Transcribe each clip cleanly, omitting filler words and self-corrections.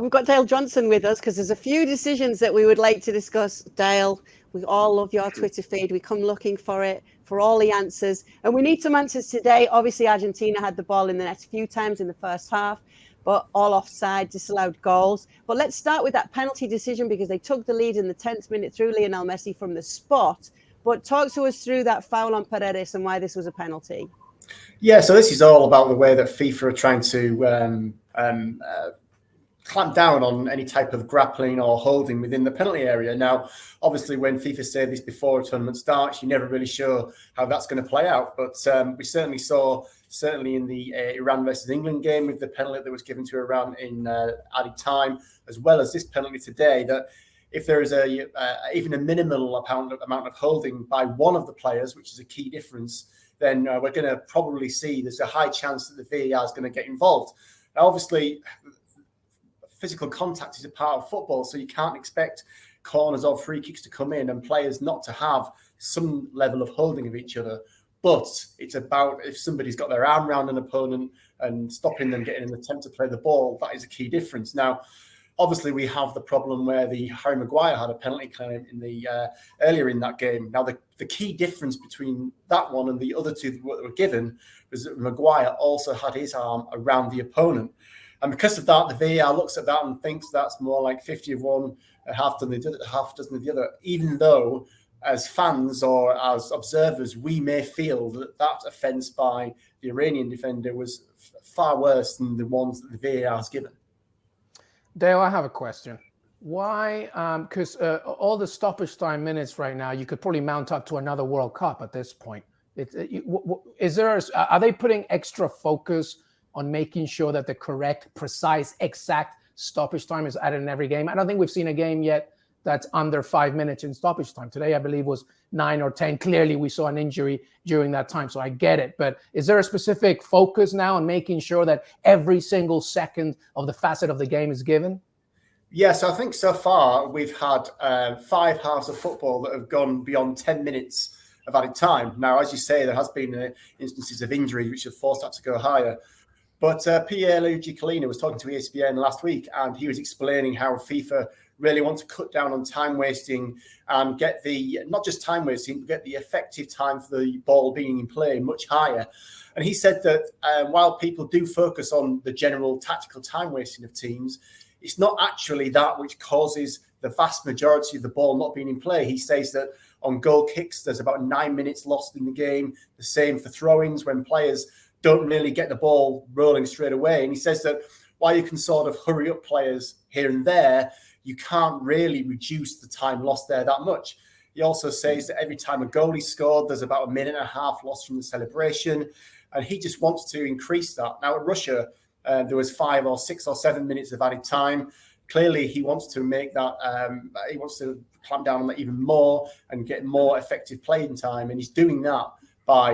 We've got Dale Johnson with us because there's a few decisions that we would like to discuss. Dale, we all love your Twitter feed. We come looking for it, for all the answers. And we need some answers today. Obviously, Argentina had the ball in the net a few times in the first half, but all offside, disallowed goals. But let's start with that penalty decision because they took the lead in the 10th minute through Lionel Messi from the spot. But talk to us through that foul on Paredes and why this was a penalty. Yeah, so this is all about the way that FIFA are trying to clamp down on any type of grappling or holding within the penalty area. Now, obviously, when FIFA say this before a tournament starts, you're never really sure how that's going to play out. But we certainly saw, in the Iran versus England game with the penalty that was given to Iran in added time, as well as this penalty today, that if there is even a minimal amount of holding by one of the players, which is a key difference, then we're going to probably see there's a high chance that the VAR is going to get involved. Now, obviously, physical contact is a part of football, so you can't expect corners or free kicks to come in and players not to have some level of holding of each other. But it's about if somebody's got their arm around an opponent and stopping them getting an attempt to play the ball, that is a key difference. Now, obviously, we have the problem where Harry Maguire had a penalty claim in the earlier in that game. Now, the key difference between that one and the other two that were given was that Maguire also had his arm around the opponent. And because of that, the VAR looks at that and thinks that's more like 50 of one, half dozen of the other, even though as fans or as observers, we may feel that offence by the Iranian defender was far worse than the ones that the VAR has given. Dale, I have a question. Why? Because all the stoppage time minutes right now, you could probably mount up to another World Cup at this point. Are they putting extra focus on making sure that the correct, precise, exact stoppage time is added in every game? I don't think we've seen a game yet that's under 5 minutes in stoppage time. Today, I believe, was 9 or 10. Clearly, we saw an injury during that time, so I get it. But is there a specific focus now on making sure that every single second of the facet of the game is given? Yes, I think so far we've had 5 halves of football that have gone beyond 10 minutes of added time. Now, as you say, there has been instances of injury which have forced that to go higher. But Pierluigi Collina was talking to ESPN last week, and he was explaining how FIFA really want to cut down on time wasting and get not just time wasting, but get the effective time for the ball being in play much higher. And he said that while people do focus on the general tactical time wasting of teams, it's not actually that which causes the vast majority of the ball not being in play. He says that on goal kicks, there's about 9 minutes lost in the game. The same for throw-ins when players don't really get the ball rolling straight away. And he says that while you can sort of hurry up players here and there, you can't really reduce the time lost there that much. He also says that every time a goal is scored, there's about 1.5 minutes lost from the celebration. And he just wants to increase that. Now at Russia, there was 5 or 6 or 7 minutes of added time. Clearly, he wants to make that, he wants to clamp down on that even more and get more effective playing time. And he's doing that by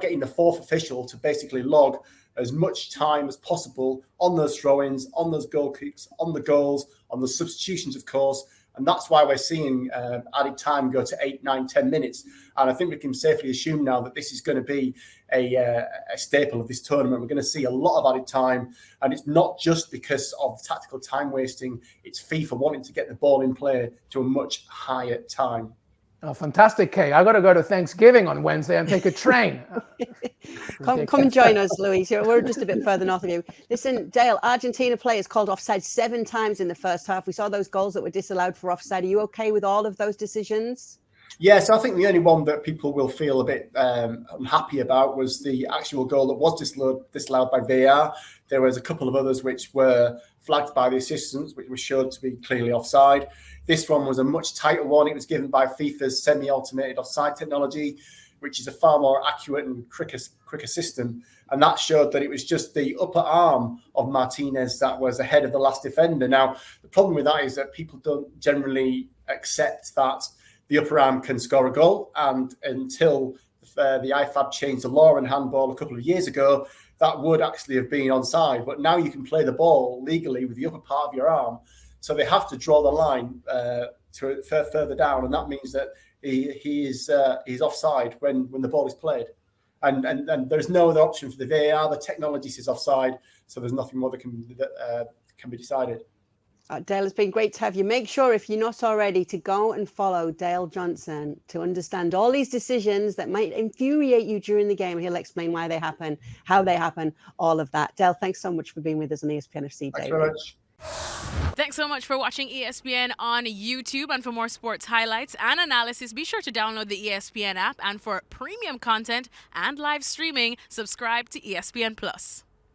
getting the fourth official to basically log as much time as possible on those throw-ins, on those goal kicks, on the goals, on the substitutions, of course. And that's why we're seeing added time go to 8, 9, 10 minutes. And I think we can safely assume now that this is going to be a staple of this tournament. We're going to see a lot of added time. And it's not just because of tactical time wasting. It's FIFA wanting to get the ball in play to a much higher time. Oh, fantastic, Kay. I got to go to Thanksgiving on Wednesday and take a train. Come and join us, Louise. We're just a bit further north of you. Listen, Dale, Argentina players called offside 7 times in the first half. We saw those goals that were disallowed for offside. Are you okay with all of those decisions? Yes, I think the only one that people will feel a bit unhappy about was the actual goal that was disallowed by VAR. There was a couple of others which were flagged by the assistants, which were shown to be clearly offside. This one was a much tighter one. It was given by FIFA's semi-automated offside technology, which is a far more accurate and quicker system. And that showed that it was just the upper arm of Martinez that was ahead of the last defender. Now, the problem with that is that people don't generally accept that the upper arm can score a goal. And until the IFAB changed the law in handball a couple of years ago, that would actually have been onside. But now you can play the ball legally with the upper part of your arm. So they have to draw the line to further down. And that means that he's offside when the ball is played. And there's no other option for the VAR. The technology says offside. So there's nothing more that can be decided. Dale, it's been great to have you. Make sure, if you're not already, to go and follow Dale Johnson to understand all these decisions that might infuriate you during the game. He'll explain why they happen, how they happen, all of that. Dale, thanks so much for being with us on ESPN FC Thanks Daily. very much. Thanks so much for watching ESPN on YouTube. And for more sports highlights and analysis, be sure to download the ESPN app. And for premium content and live streaming, subscribe to ESPN Plus.